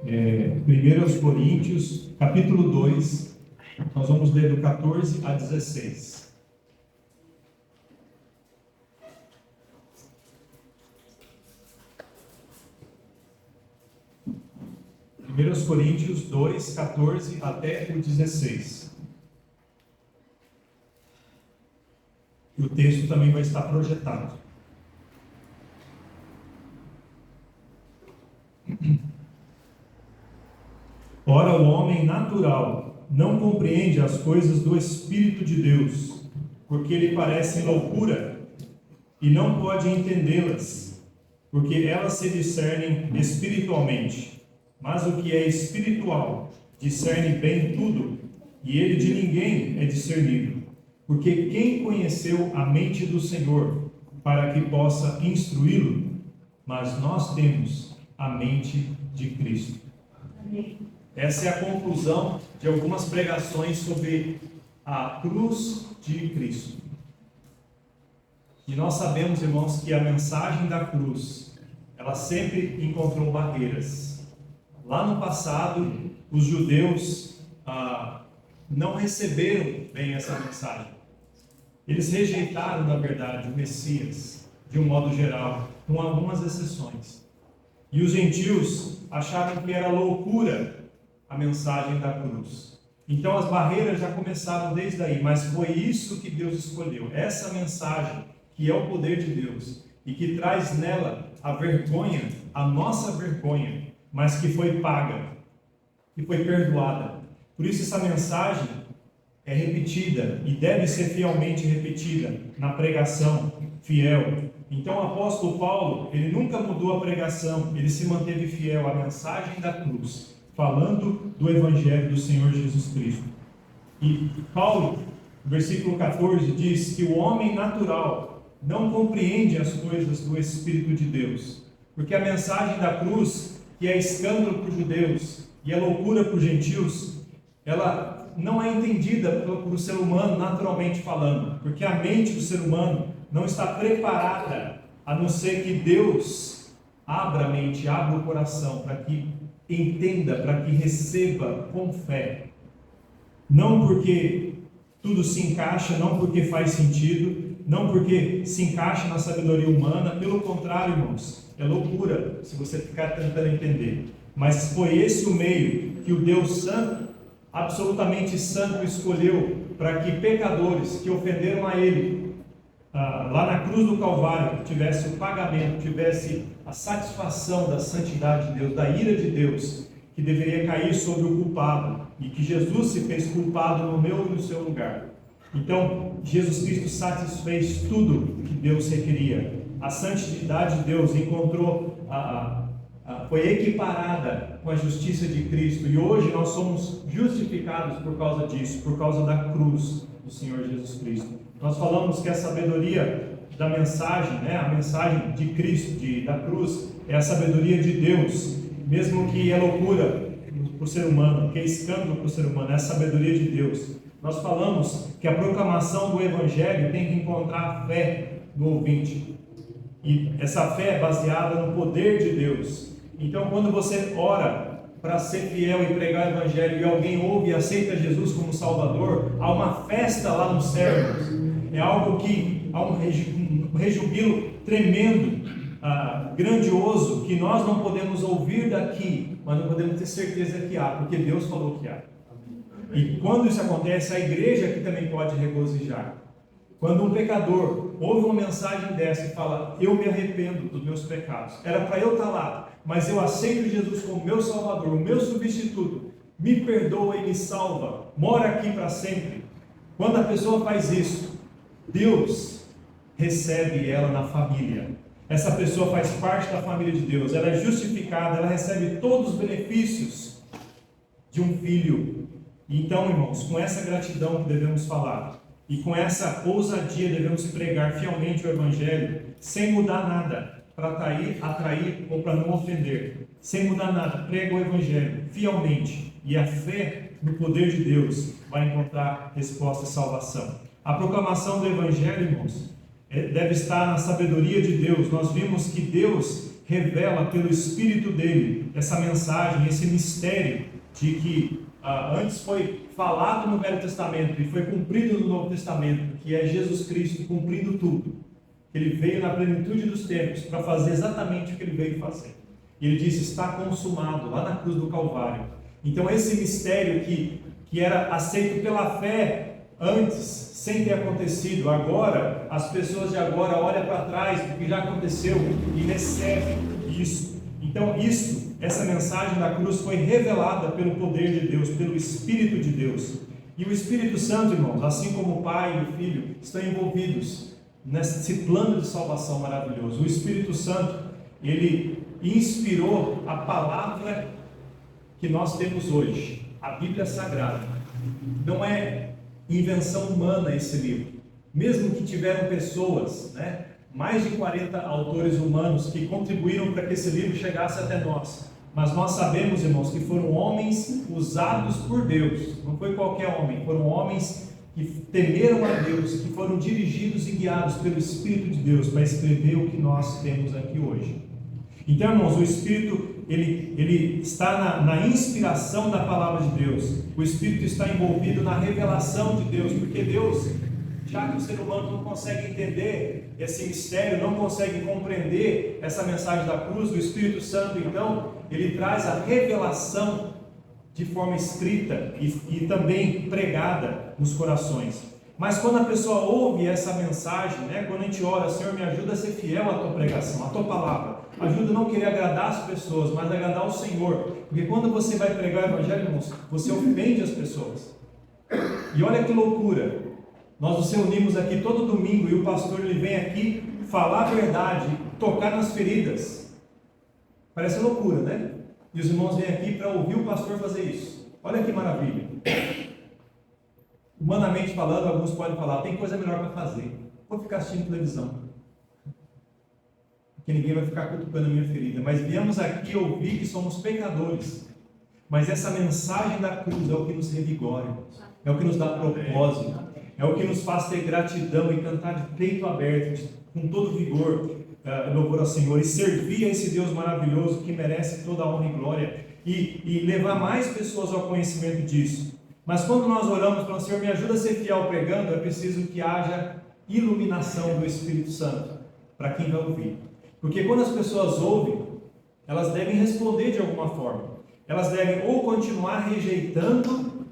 1 Coríntios, capítulo 2, nós vamos ler do 14 a 16. 1 Coríntios 2, 14 até o 16. E o texto também vai estar projetado. Ora, o homem natural não compreende as coisas do Espírito de Deus, porque lhe parecem loucura, e não pode entendê-las, porque elas se discernem espiritualmente. Mas o que é espiritual discerne bem tudo, e ele de ninguém é discernido. Porque quem conheceu a mente do Senhor, para que possa instruí-lo? Mas nós temos a mente de Cristo. Amém. Essa é a conclusão de algumas pregações sobre a cruz de Cristo. E nós sabemos, irmãos, que a mensagem da cruz, ela sempre encontrou barreiras. Lá no passado, os judeus não receberam bem essa mensagem. Eles rejeitaram, na verdade, o Messias, de um modo geral, com algumas exceções. E os gentios acharam que era loucura a mensagem da cruz. Então as barreiras já começaram desde aí, mas foi isso que Deus escolheu. Essa mensagem, que é o poder de Deus, e que traz nela a vergonha, a nossa vergonha, mas que foi paga, que foi perdoada. Por isso essa mensagem é repetida e deve ser fielmente repetida na pregação fiel. Então o apóstolo Paulo, ele nunca mudou a pregação, ele se manteve fiel à mensagem da cruz, falando do Evangelho do Senhor Jesus Cristo. E Paulo, no versículo 14, diz que o homem natural não compreende as coisas do Espírito de Deus, porque a mensagem da cruz, que é escândalo para os judeus e é loucura para os gentios, ela não é entendida por ser humano naturalmente falando, porque a mente do ser humano não está preparada, a não ser que Deus abra a mente, abra o coração, para que entenda, para que receba com fé. Não porque tudo se encaixa, não porque faz sentido, não porque se encaixa na sabedoria humana, pelo contrário, irmãos, é loucura se você ficar tentando entender. Mas foi esse o meio que o Deus Santo, absolutamente santo, escolheu para que pecadores que ofenderam a Ele, lá na cruz do Calvário, tivesse o pagamento, tivesse a satisfação da santidade de Deus, da ira de Deus, que deveria cair sobre o culpado, e que Jesus se fez culpado no meu e no seu lugar. Então, Jesus Cristo satisfez tudo que Deus requeria. A santidade de Deus encontrou, foi equiparada com a justiça de Cristo, e hoje nós somos justificados por causa disso, por causa da cruz do Senhor Jesus Cristo. Nós falamos que a sabedoria da mensagem, a mensagem de Cristo, da cruz, é a sabedoria de Deus, mesmo que é loucura para o ser humano, que é escândalo para o ser humano, é a sabedoria de Deus. Nós falamos que a proclamação do Evangelho tem que encontrar fé no ouvinte, e essa fé é baseada no poder de Deus. Então, quando você ora para ser fiel e pregar o Evangelho, e alguém ouve e aceita Jesus como Salvador, há uma festa lá nos céus. É algo que há um rejubilo tremendo, grandioso, que nós não podemos ouvir daqui, mas não podemos ter certeza que há, porque Deus falou que há. E quando isso acontece, a igreja aqui também pode regozijar. Quando um pecador ouve uma mensagem dessa e fala: eu me arrependo dos meus pecados, era para eu estar lá, mas eu aceito Jesus como meu Salvador, o meu substituto, me perdoa e me salva, mora aqui para sempre. Quando a pessoa faz isso, Deus recebe ela na família. Essa pessoa faz parte da família de Deus, ela é justificada, ela recebe todos os benefícios de um filho. Então, irmãos, com essa gratidão que devemos falar, e com essa ousadia devemos pregar fielmente o Evangelho, sem mudar nada, para atrair ou para não ofender. Sem mudar nada, prega o Evangelho fielmente, e a fé no poder de Deus vai encontrar resposta e salvação. A proclamação do Evangelho, irmãos, deve estar na sabedoria de Deus. Nós vimos que Deus revela pelo Espírito dele essa mensagem, esse mistério de que antes foi falado no Velho Testamento e foi cumprido no Novo Testamento, que é Jesus Cristo cumprindo tudo. Ele veio na plenitude dos tempos para fazer exatamente o que ele veio fazer. E ele disse: está consumado, lá na cruz do Calvário. Então esse mistério que era aceito pela fé antes, sem ter acontecido, agora, as pessoas de agora olham para trás, porque já aconteceu, e recebem isso. Então essa mensagem da cruz foi revelada pelo poder de Deus, pelo Espírito de Deus. E o Espírito Santo, irmãos, assim como o Pai e o Filho, estão envolvidos nesse plano de salvação maravilhoso. O Espírito Santo, ele inspirou a palavra que nós temos hoje, a Bíblia Sagrada. Não é invenção humana esse livro. Mesmo que tiveram pessoas, mais de 40 autores humanos que contribuíram para que esse livro chegasse até nós. Mas nós sabemos, irmãos, que foram homens usados por Deus. Não foi qualquer homem, foram homens que temeram a Deus, que foram dirigidos e guiados pelo Espírito de Deus para escrever o que nós temos aqui hoje. Então, irmãos, o Espírito, ele está na inspiração da palavra de Deus. O Espírito está envolvido na revelação de Deus, porque Deus, já que o ser humano não consegue entender esse mistério, não consegue compreender essa mensagem da cruz, o Espírito Santo, então, ele traz a revelação de forma escrita e também pregada nos corações. Mas quando a pessoa ouve essa mensagem, quando a gente ora: Senhor, me ajuda a ser fiel à tua pregação, à tua palavra, ajuda a não querer agradar as pessoas, mas agradar o Senhor, porque quando você vai pregar o Evangelho, irmãos, você ofende as pessoas. E olha que loucura, nós nos reunimos aqui todo domingo e o pastor ele vem aqui falar a verdade, tocar nas feridas. Parece loucura, né? E os irmãos vêm aqui para ouvir o pastor fazer isso. Olha que maravilha. Humanamente falando, alguns podem falar: tem coisa melhor para fazer, vou ficar assistindo televisão, porque ninguém vai ficar cutucando a minha ferida. Mas viemos aqui ouvir que somos pecadores. Mas essa mensagem da cruz é o que nos revigora, é o que nos dá propósito, é o que nos faz ter gratidão e cantar de peito aberto, com todo vigor, louvor ao Senhor, e servir a esse Deus maravilhoso que merece toda a honra e glória, e levar mais pessoas ao conhecimento disso. Mas quando nós oramos para o Senhor, me ajuda a ser fiel pregando, é preciso que haja iluminação do Espírito Santo para quem vai ouvir. Porque quando as pessoas ouvem, elas devem responder de alguma forma. Elas devem ou continuar rejeitando,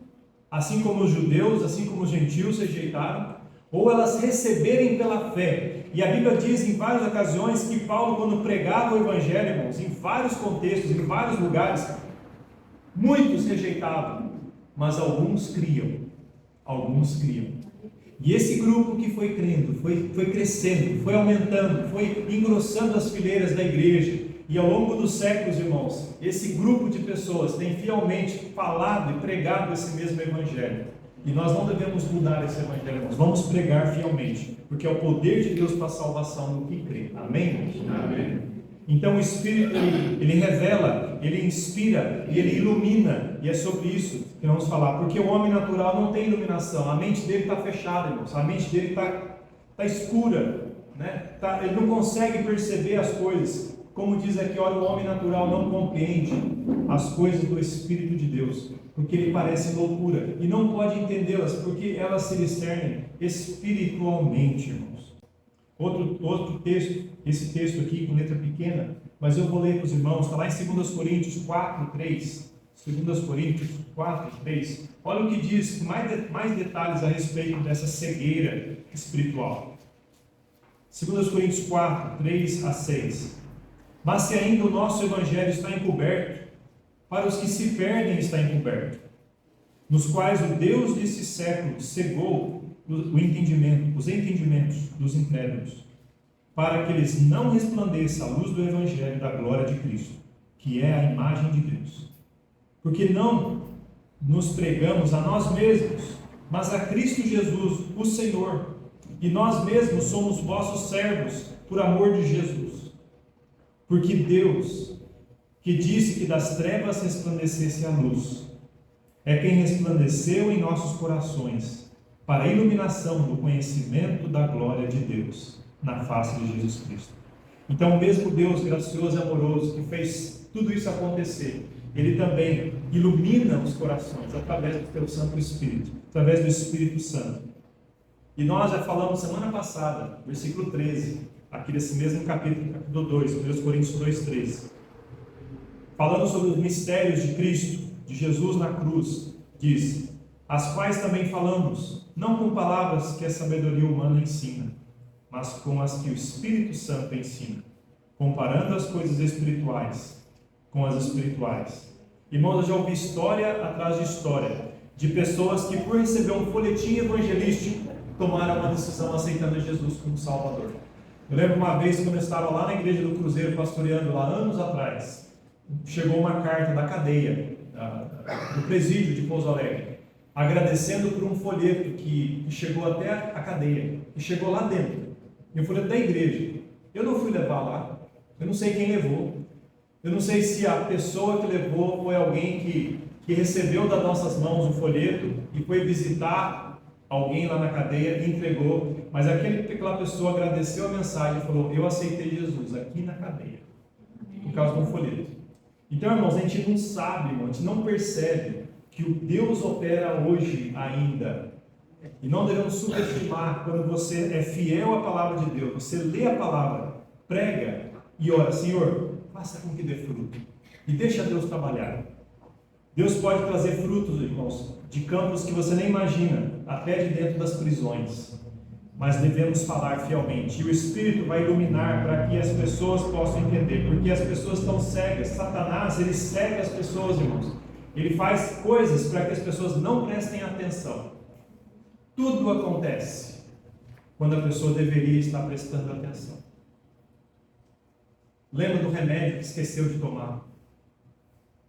assim como os judeus, assim como os gentios rejeitaram, ou elas receberem pela fé. E a Bíblia diz em várias ocasiões que Paulo, quando pregava o Evangelho, irmãos, em vários contextos, em vários lugares, muitos rejeitavam, mas alguns criam. E esse grupo que foi crendo, foi crescendo, foi aumentando, foi engrossando as fileiras da igreja. E ao longo dos séculos, irmãos, esse grupo de pessoas tem fielmente falado e pregado esse mesmo Evangelho. E nós não devemos mudar esse Evangelho, irmãos. Vamos pregar fielmente, porque é o poder de Deus para a salvação do que crê. Amém? Amém. Então o Espírito, ele revela, ele inspira e ele ilumina. E é sobre isso que vamos falar. Porque o homem natural não tem iluminação. A mente dele está fechada, irmãos. A mente dele está escura, ele não consegue perceber as coisas. Como diz aqui, olha, o homem natural não compreende as coisas do Espírito de Deus, porque ele parece loucura, e não pode entendê-las, porque elas se discernem espiritualmente, irmãos. Outro texto, esse texto aqui com letra pequena, mas eu vou ler para os irmãos, está lá em 2 Coríntios 4:3. 2 Coríntios 4:3. Olha o que diz, mais detalhes a respeito dessa cegueira espiritual. 2 Coríntios 4:3-6. Mas se ainda o nosso Evangelho está encoberto, para os que se perdem está encoberto, nos quais o Deus desse século cegou os entendimentos dos incrédulos, para que eles não resplandeça a luz do Evangelho da glória de Cristo, que é a imagem de Deus. Porque não nos pregamos a nós mesmos, mas a Cristo Jesus, o Senhor, e nós mesmos somos vossos servos por amor de Jesus. Porque Deus, que disse que das trevas resplandecesse a luz, é quem resplandeceu em nossos corações, para a iluminação do conhecimento da glória de Deus, na face de Jesus Cristo. Então, o mesmo Deus gracioso e amoroso que fez tudo isso acontecer, Ele também ilumina os corações através do Teu Santo Espírito, através do Espírito Santo. E nós já falamos semana passada, versículo 13, aqui desse mesmo capítulo 2, 1 Coríntios 2:13. Falando sobre os mistérios de Cristo, de Jesus na cruz, diz: as quais também falamos, não com palavras que a sabedoria humana ensina, mas com as que o Espírito Santo ensina, comparando as coisas espirituais com as espirituais. Irmãos, eu já ouvi história atrás de história, de pessoas que, por receber um folhetim evangelístico, tomaram uma decisão aceitando Jesus como Salvador. Eu lembro uma vez, quando eu estava lá na igreja do Cruzeiro, pastoreando lá anos atrás, chegou uma carta da cadeia, do presídio de Pouso Alegre, agradecendo por um folheto que chegou até a cadeia, que chegou lá dentro, e um folheto da igreja. Eu não fui levar lá, eu não sei quem levou, eu não sei se a pessoa que levou foi alguém que recebeu das nossas mãos o folheto e foi visitar alguém lá na cadeia e entregou, mas aquela pessoa agradeceu a mensagem e falou: eu aceitei Jesus aqui na cadeia, por causa de um folheto. Então, irmãos, a gente não sabe, irmão, a gente não percebe que o Deus opera hoje ainda. E não devemos subestimar quando você é fiel à palavra de Deus, você lê a palavra, prega e ora: Senhor, faça com que dê fruto. E deixa Deus trabalhar. Deus pode trazer frutos, irmãos, de campos que você nem imagina, até de dentro das prisões. Mas devemos falar fielmente. E o Espírito vai iluminar para que as pessoas possam entender. Porque as pessoas estão cegas. Satanás, ele cega as pessoas, irmãos. Ele faz coisas para que as pessoas não prestem atenção. Tudo acontece quando a pessoa deveria estar prestando atenção. Lembra do remédio que esqueceu de tomar?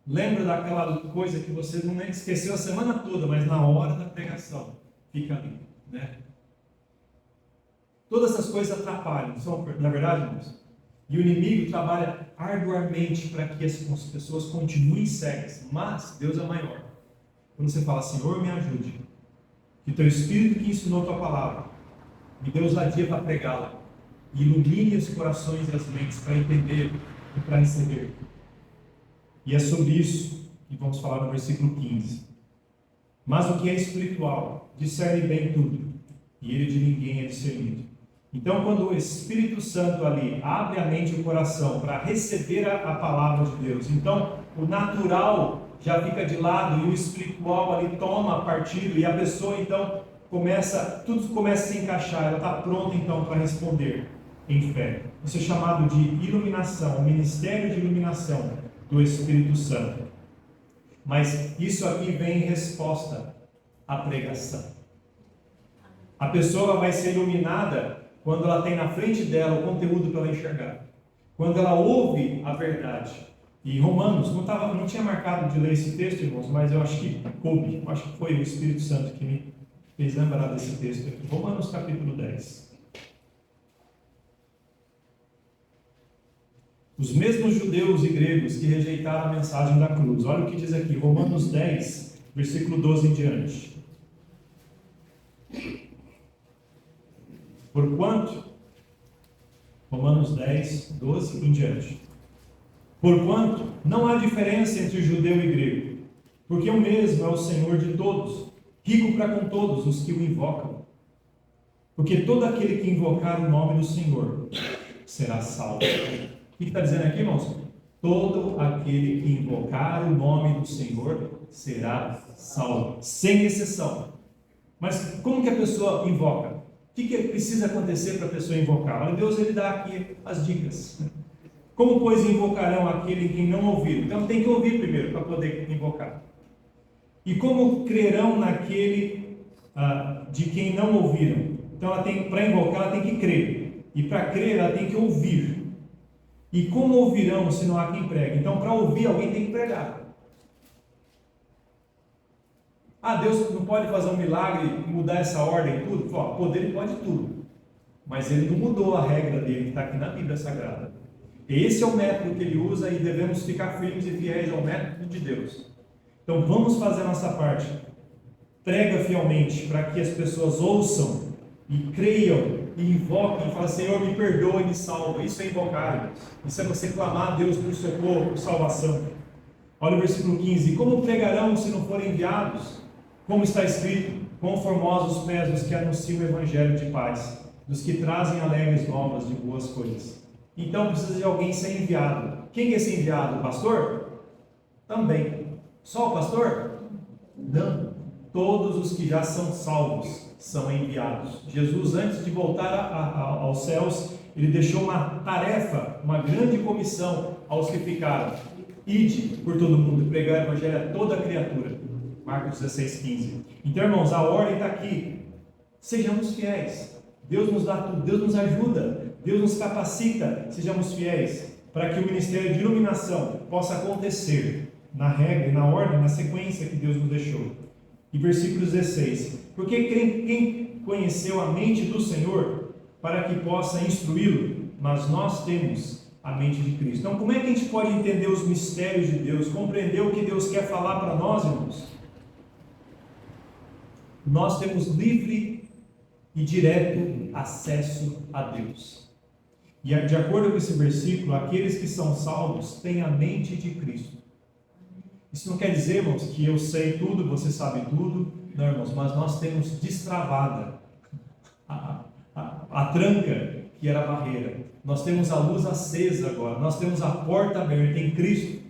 Lembra daquela coisa que você não esqueceu a semana toda, mas na hora da pregação fica ali, né? Todas essas coisas atrapalham, na verdade, irmãos. E o inimigo trabalha arduamente para que as pessoas continuem cegas, mas Deus é maior. Quando você fala: Senhor, me ajude, que teu Espírito que ensinou a tua palavra me dê ousadia para pregá-la, e ilumine os corações e as mentes para entender e para receber. E é sobre isso que vamos falar no versículo 15. Mas o que é espiritual discerne bem tudo, e ele de ninguém é discernido. Então, quando o Espírito Santo ali abre a mente e o coração para receber a palavra de Deus, então o natural já fica de lado e o espiritual ali toma partido, e a pessoa então tudo começa a se encaixar, ela está pronta então para responder em fé. Isso é chamado de iluminação, o ministério de iluminação do Espírito Santo. Mas isso aqui vem em resposta à pregação. A pessoa vai ser iluminada quando ela tem na frente dela o conteúdo para ela enxergar. Quando ela ouve a verdade. E Romanos, não tinha marcado de ler esse texto, irmãos, mas eu acho que coube. Acho que foi o Espírito Santo que me fez lembrar desse texto aqui. Romanos capítulo 10. Os mesmos judeus e gregos que rejeitaram a mensagem da cruz. Olha o que diz aqui, Romanos 10, versículo 12 em diante. Porquanto, Romanos 10, 12 em diante. Porquanto não há diferença entre judeu e grego, porque o mesmo é o Senhor de todos, rico para com todos os que o invocam. Porque todo aquele que invocar o nome do Senhor será salvo. O que está dizendo aqui, irmãos? Todo aquele que invocar o nome do Senhor será salvo, sem exceção. Mas como que a pessoa invoca? O que precisa acontecer para a pessoa invocar? Olha, Deus ele dá aqui as dicas. Como, pois, invocarão aquele que não ouviram? Então tem que ouvir primeiro para poder invocar. E como crerão naquele de quem não ouviram? Então para invocar ela tem que crer. E para crer ela tem que ouvir. E como ouvirão se não há quem pregue? Então para ouvir alguém tem que pregar. Deus não pode fazer um milagre e mudar essa ordem e tudo? Poder ele pode tudo. Mas ele não mudou a regra dele que está aqui na Bíblia Sagrada. Esse é o método que ele usa e devemos ficar firmes e fiéis ao método de Deus. Então vamos fazer a nossa parte. Prega fielmente para que as pessoas ouçam e creiam e invoquem e falem: Senhor, me perdoa e me salva. Isso é invocar, irmãos. Isso é você clamar a Deus por socorro, por salvação. Olha o versículo 15: como pregarão se não forem enviados? Como está escrito: quão formosos os pés dos que anunciam o evangelho de paz, dos que trazem alegres novas de boas coisas. Então precisa de alguém ser enviado. Quem é esse enviado? O pastor? Também. Só o pastor? Não. Todos os que já são salvos são enviados. Jesus, antes de voltar aos céus, ele deixou uma tarefa, uma grande comissão aos que ficaram: ide por todo mundo, pregar o evangelho a toda criatura. Marcos 16:15. Então, irmãos, a ordem está aqui: sejamos fiéis. Deus nos dá tudo, Deus nos ajuda, Deus nos capacita. Sejamos fiéis para que o ministério de iluminação possa acontecer na regra, na ordem, na sequência que Deus nos deixou. E versículo 16: porque quem conheceu a mente do Senhor para que possa instruí-lo? Mas nós temos a mente de Cristo. Então, como é que a gente pode entender os mistérios de Deus, compreender o que Deus quer falar para nós, irmãos? Nós temos livre e direto acesso a Deus. E de acordo com esse versículo, aqueles que são salvos têm a mente de Cristo. Isso não quer dizer, irmãos, que eu sei tudo, você sabe tudo. Não, irmãos, mas nós temos destravada a tranca que era a barreira. Nós temos a luz acesa agora, nós temos a porta aberta em Cristo.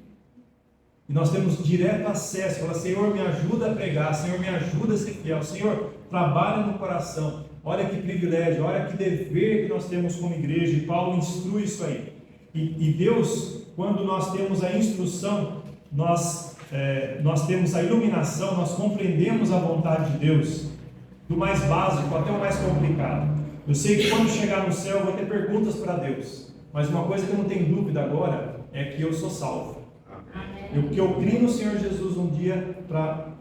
E nós temos direto acesso. Fala: Senhor, me ajuda a pregar, Senhor, me ajuda a ser fiel, Senhor, trabalha no coração. Olha que privilégio, olha que dever que nós temos como igreja. E Paulo instrui isso aí. E Deus, quando nós temos a instrução, nós temos a iluminação, nós compreendemos a vontade de Deus, do mais básico até o mais complicado. Eu sei que quando chegar no céu eu vou ter perguntas para Deus, mas uma coisa que eu não tenho dúvida agora é que eu sou salvo. Porque eu criei no Senhor Jesus um dia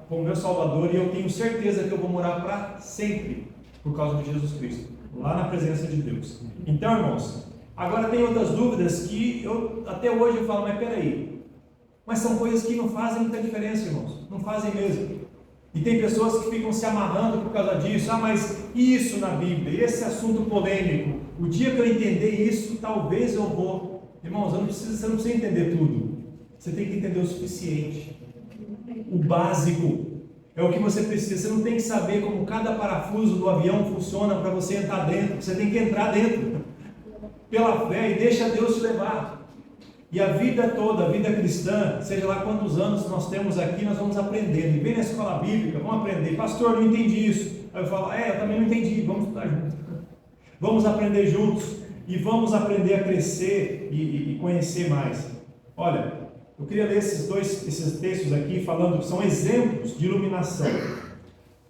como meu Salvador, e eu tenho certeza que eu vou morar para sempre por causa de Jesus Cristo, lá na presença de Deus. Então, irmãos, agora tem outras dúvidas que até hoje eu falo: mas peraí, mas são coisas que não fazem muita diferença, irmãos, não fazem mesmo. E tem pessoas que ficam se amarrando por causa disso: mas isso na Bíblia, esse assunto polêmico, o dia que eu entender isso, talvez eu vou. Irmãos, você não precisa entender tudo, você tem que entender o suficiente, o básico. É o que você precisa. Você não tem que saber como cada parafuso do avião funciona para você entrar dentro. Você tem que entrar dentro pela fé e deixa Deus te levar. E a vida toda, a vida cristã, seja lá quantos anos nós temos aqui, nós vamos aprendendo. E vem na escola bíblica, vamos aprender: pastor, não entendi isso. Aí eu falo: eu também não entendi, vamos estudar juntos. Vamos aprender juntos e vamos aprender a crescer e conhecer mais. Olha, eu queria ler esses textos aqui falando que são exemplos de iluminação.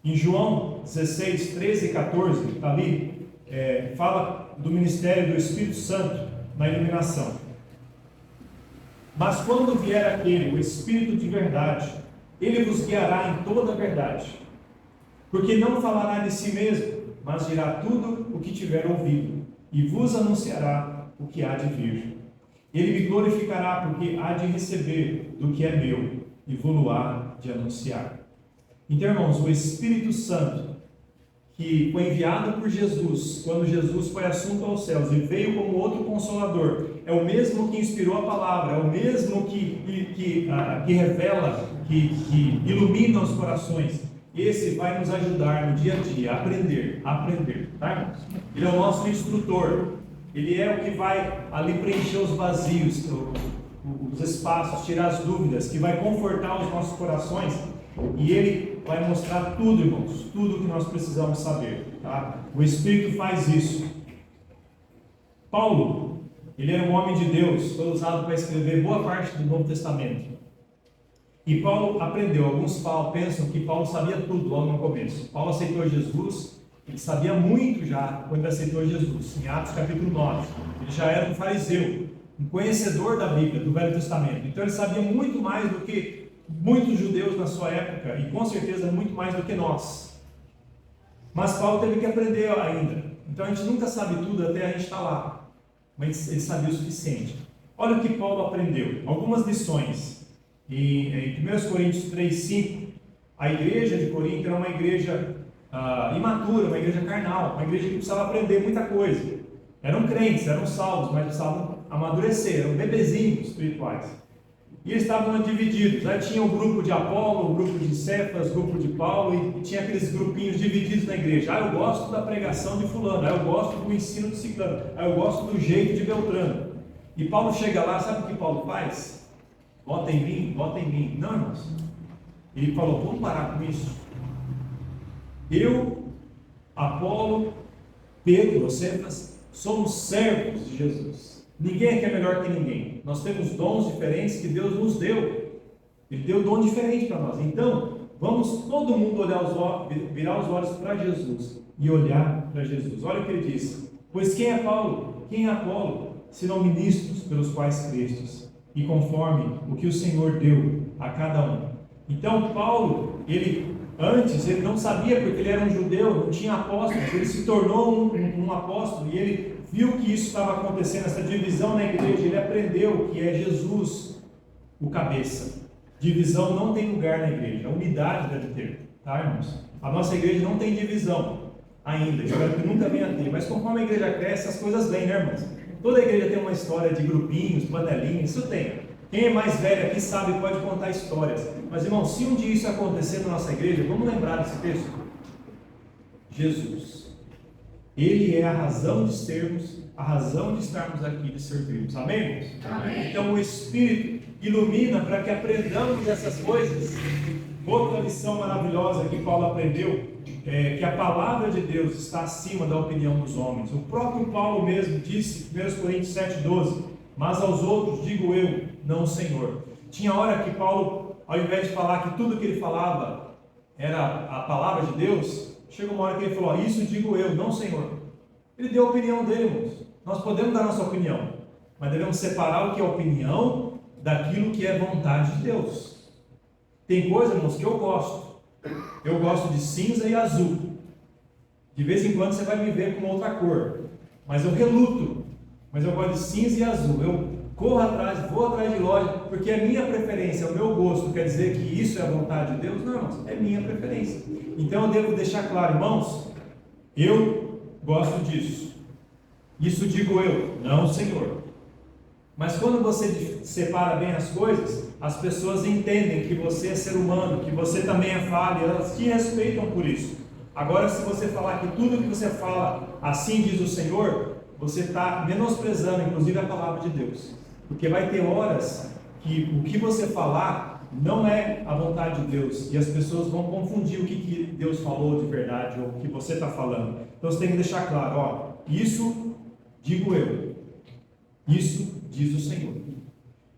Em João 16, 13 e 14, está ali, fala do ministério do Espírito Santo na iluminação. Mas quando vier aquele, o Espírito de verdade, ele vos guiará em toda a verdade, porque não falará de si mesmo, mas dirá tudo o que tiver ouvido, e vos anunciará o que há de vir. Ele me glorificará, porque há de receber do que é meu, e vou-lo-á de anunciar. Então, irmãos, o Espírito Santo, que foi enviado por Jesus, quando Jesus foi assunto aos céus e veio como outro consolador, é o mesmo que inspirou a palavra, é o mesmo que revela, que ilumina os corações. Esse vai nos ajudar no dia a dia a aprender, tá, irmãos? Ele é o nosso instrutor, ele é o que vai ali preencher os vazios, os espaços, tirar as dúvidas, que vai confortar os nossos corações, e ele vai mostrar tudo, irmãos, tudo que nós precisamos saber, tá? O Espírito faz isso. Paulo, ele era um homem de Deus, foi usado para escrever boa parte do Novo Testamento. E Paulo aprendeu. Alguns pensam que Paulo sabia tudo logo no começo. Paulo aceitou Jesus, ele sabia muito já quando aceitou Jesus. Em Atos capítulo 9, ele já era um fariseu, um conhecedor da Bíblia, do Velho Testamento. Então ele sabia muito mais do que muitos judeus na sua época, e com certeza muito mais do que nós. Mas Paulo teve que aprender ainda. Então a gente nunca sabe tudo até a gente estar lá, mas ele sabia o suficiente. Olha o que Paulo aprendeu, algumas lições. Em 1 Coríntios 3:5, a igreja de Corinto era uma igreja imatura, uma igreja carnal, uma igreja que precisava aprender muita coisa. Eram crentes, eram salvos, mas precisavam amadurecer, eram bebezinhos espirituais. E eles estavam divididos. Aí tinha o grupo de Apolo, o grupo de Cefas, o grupo de Paulo, e tinha aqueles grupinhos divididos na igreja. Eu gosto da pregação de fulano, eu gosto do ensino de ciclano, eu gosto do jeito de Beltrano. E Paulo chega lá, sabe o que Paulo faz? Vota em mim, vota em mim. Não, irmãos. Ele falou, vamos parar com isso. Eu, Apolo, Pedro, Cefas, somos servos de Jesus. Ninguém aqui é melhor que ninguém. Nós temos dons diferentes que Deus nos deu. Ele deu dom diferente para nós. Então, vamos todo mundo virar os olhos para Jesus e olhar para Jesus. Olha o que ele disse. Pois quem é Paulo? Quem é Apolo? Senão ministros pelos quais crestes, e conforme o que o Senhor deu a cada um. Então, Paulo, antes ele não sabia, porque ele era um judeu, não tinha apóstolos, ele se tornou um apóstolo, e ele viu que isso estava acontecendo, essa divisão na igreja. Ele aprendeu que é Jesus o cabeça. Divisão não tem lugar na igreja, a unidade deve ter, tá, irmãos? A nossa igreja não tem divisão ainda, espero que nunca venha a ter, mas conforme a igreja cresce, as coisas vêm, né, irmãos? Toda igreja tem uma história de grupinhos, panelinhas, isso tem. Quem é mais velho aqui sabe, pode contar histórias. Mas, irmão, se um dia isso acontecer na nossa igreja, vamos lembrar desse texto. Jesus. Ele é a razão de sermos, a razão de estarmos aqui, de servirmos. Amém, irmãos? Amém. Então o Espírito ilumina para que aprendamos essas coisas. Outra lição maravilhosa que Paulo aprendeu é que a palavra de Deus está acima da opinião dos homens. O próprio Paulo mesmo disse, 1 Coríntios 7,12, mas aos outros digo eu, não o Senhor. Tinha hora que Paulo, ao invés de falar que tudo que ele falava era a palavra de Deus, chega uma hora que ele falou, isso digo eu, não o Senhor. Ele deu a opinião dele, irmãos. Nós podemos dar nossa opinião, mas devemos separar o que é opinião daquilo que é vontade de Deus. Tem coisa, irmãos, que eu gosto. Eu gosto de cinza e azul. De vez em quando você vai me ver com outra cor, mas eu reluto. Mas eu gosto de cinza e azul. Eu corro atrás, vou atrás de loja, porque é minha preferência, é o meu gosto. Quer dizer que isso é a vontade de Deus? Não, irmãos, é minha preferência. Então eu devo deixar claro, irmãos, eu gosto disso. Isso digo eu, não o Senhor. Mas quando você separa bem as coisas, as pessoas entendem que você é ser humano, que você também é falho, e elas te respeitam por isso. Agora, se você falar que tudo que você fala, assim diz o Senhor, você está menosprezando, inclusive, a palavra de Deus. Porque vai ter horas que o que você falar não é a vontade de Deus, e as pessoas vão confundir o que Deus falou de verdade, ou o que você está falando. Então você tem que deixar claro, ó, isso digo eu, isso diz o Senhor.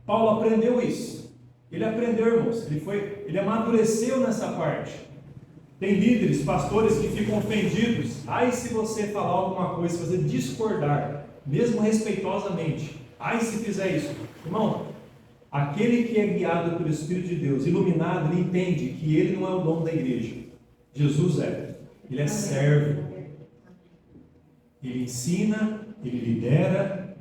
Paulo aprendeu isso. Ele aprendeu, irmãos. Ele amadureceu nessa parte. Tem líderes, pastores que ficam ofendidos. Ai, se você falar alguma coisa, se você discordar, mesmo respeitosamente. Ai, se fizer isso. Irmão, aquele que é guiado pelo Espírito de Deus, iluminado, ele entende que ele não é o dono da igreja. Jesus é. Ele é servo. Ele ensina, ele lidera.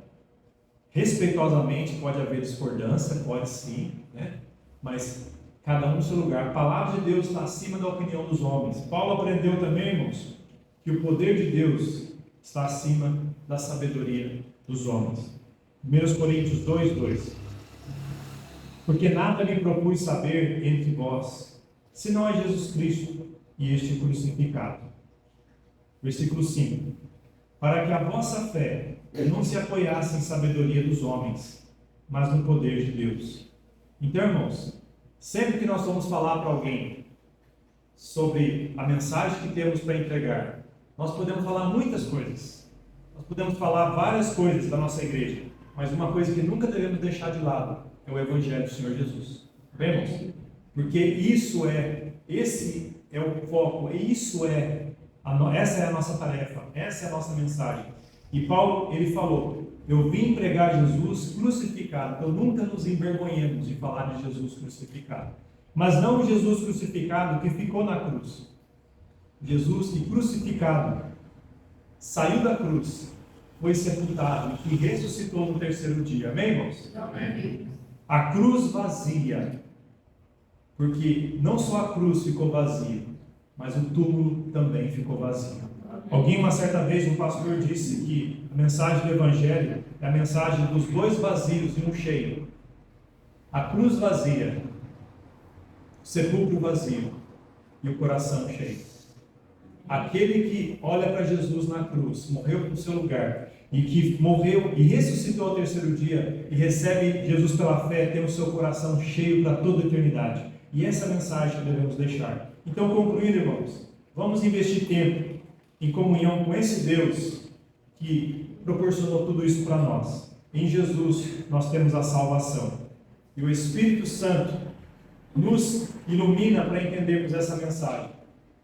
Respeitosamente, pode haver discordância, pode sim, né? Mas cada um no seu lugar. A palavra de Deus está acima da opinião dos homens. Paulo aprendeu também, irmãos, que o poder de Deus está acima da sabedoria dos homens. 1 Coríntios 2:2. Porque nada me propus saber entre vós, senão é Jesus Cristo e este crucificado. Versículo 5. Para que a vossa fé não se apoiasse em sabedoria dos homens, mas no poder de Deus. Então, irmãos, sempre que nós vamos falar para alguém sobre a mensagem que temos para entregar, nós podemos falar muitas coisas. Nós podemos falar várias coisas da nossa igreja, mas uma coisa que nunca devemos deixar de lado é o Evangelho do Senhor Jesus. Bem, irmãos? Porque esse é o foco, essa é a nossa tarefa, essa é a nossa mensagem. E Paulo, ele falou, eu vim pregar Jesus crucificado, então nunca nos envergonhemos de falar de Jesus crucificado. Mas não o Jesus crucificado que ficou na cruz. Jesus que crucificado, saiu da cruz, foi sepultado e ressuscitou no terceiro dia. Amém, irmãos? Amém. A cruz vazia, porque não só a cruz ficou vazia, mas o túmulo também ficou vazio. Alguém, uma certa vez, um pastor disse que a mensagem do Evangelho é a mensagem dos dois vazios e um cheio. A cruz vazia, o sepulcro vazio e o coração cheio. Aquele que olha para Jesus na cruz, morreu no seu lugar, e que morreu e ressuscitou ao terceiro dia, e recebe Jesus pela fé, tem o seu coração cheio para toda a eternidade. E essa mensagem que devemos deixar. Então, concluindo, irmãos, vamos investir tempo em comunhão com esse Deus que proporcionou tudo isso para nós. Em Jesus nós temos a salvação. E o Espírito Santo nos ilumina para entendermos essa mensagem.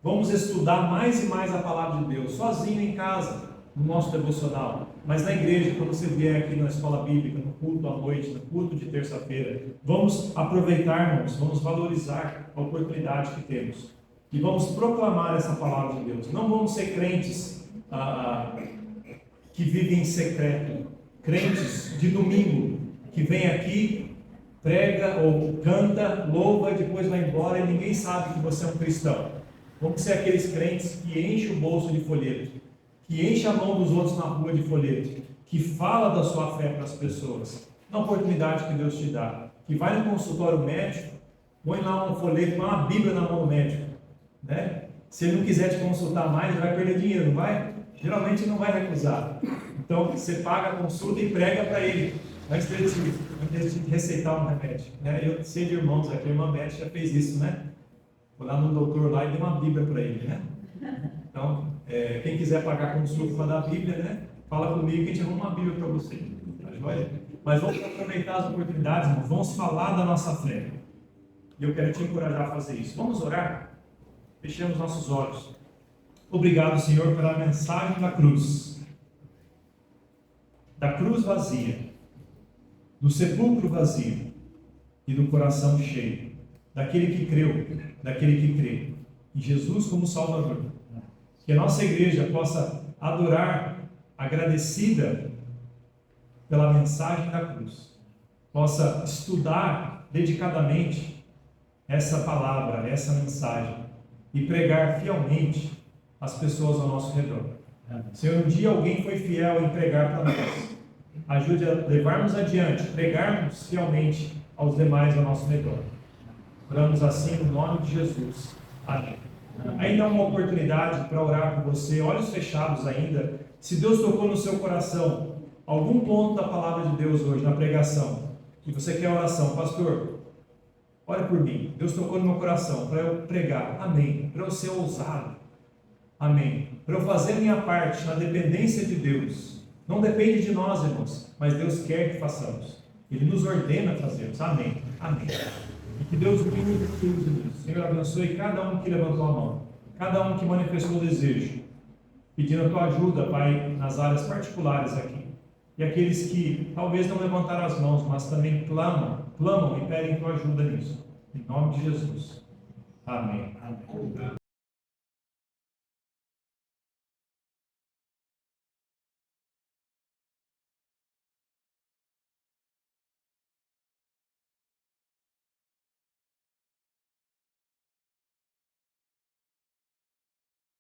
Vamos estudar mais e mais a palavra de Deus, sozinho em casa, no nosso devocional, mas na igreja, quando você vier aqui na escola bíblica, no culto à noite, no culto de terça-feira. Vamos aproveitar, irmãos, vamos valorizar a oportunidade que temos. E vamos proclamar essa palavra de Deus. Não vamos ser crentes que vivem em secreto, crentes de domingo, que vem aqui, prega ou canta, louva e depois vai embora e ninguém sabe que você é um cristão. Vamos ser aqueles crentes que enchem o bolso de folheto, que enchem a mão dos outros na rua de folheto, que fala da sua fé para as pessoas, na oportunidade que Deus te dá, que vai no consultório médico, põe lá um folheto, põe uma Bíblia na mão do médico, né? Se ele não quiser te consultar mais, ele vai perder dinheiro, não vai? Geralmente não vai recusar. Então você paga a consulta e prega para ele, antes de receitar um remédio, né? Eu sei de irmãos aqui, a irmã Beth já fez isso, né? Foi lá no doutor lá e deu uma Bíblia para ele, né? Então, quem quiser pagar consulta para dar a Bíblia, né? Fala comigo que a gente arruma uma Bíblia para você. Tá joia? Mas vamos aproveitar as oportunidades, irmãos. Vamos falar da nossa fé. E eu quero te encorajar a fazer isso. Vamos orar? Fechemos nossos olhos. Obrigado, Senhor, pela mensagem da cruz. Da cruz vazia, do sepulcro vazio e do coração cheio. Daquele que creu, daquele que crê em Jesus como Salvador. Que a nossa igreja possa adorar, agradecida pela mensagem da cruz. Possa estudar dedicadamente essa palavra, essa mensagem e pregar fielmente às pessoas ao nosso redor. Senhor, um dia alguém foi fiel em pregar para nós. Ajude a levarmos adiante, pregarmos fielmente aos demais ao nosso redor. Oramos assim no nome de Jesus. Amém. Ainda há uma oportunidade para orar por você, olhos fechados ainda. Se Deus tocou no seu coração algum ponto da palavra de Deus hoje, na pregação, que você quer oração, pastor, ore por mim. Deus tocou no meu coração para eu pregar. Amém. Para eu ser ousado. Amém. Para eu fazer a minha parte na dependência de Deus. Não depende de nós, irmãos, mas Deus quer que façamos. Ele nos ordena a fazermos. Amém. Amém. E que Deus nos use nisso. Senhor, abençoe cada um que levantou a mão, cada um que manifestou o desejo, pedindo a tua ajuda, Pai, nas áreas particulares aqui. E aqueles que talvez não levantaram as mãos, mas também clamam e pedem tua ajuda nisso. Em nome de Jesus. Amém. Amém.